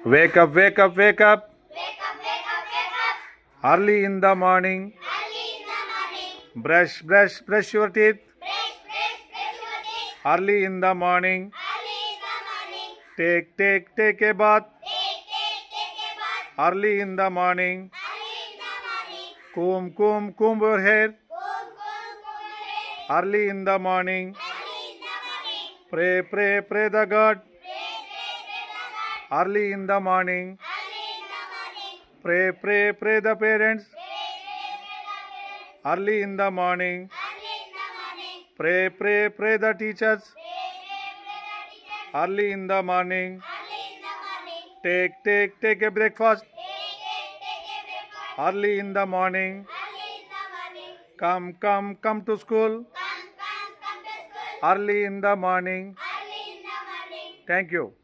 Wake up, wake up, wake up. Wake up, wake up, wake up. Early in the morning. Early in the morning. Brush, brush, brush your teeth. Brush your teeth. Early in the morning. Early in the morning. Take a bath. Take a bath. Early in the morning. Early in the morning. Comb your hair. Comb your hair. Early in the morning. Early in the morning. Pray the God. Pray the God. Early in the morning. Early in the morning. Pray the parents. Pray the parents. Early in the morning. Early in the morning. Pray the teachers. Pray the teachers. Early in the morning. Early in the morning. Take a breakfast. Take a breakfast. Early in the morning. Early in the morning. Come to school. Come to school. Early in the morning. Early in the morning. Thank you.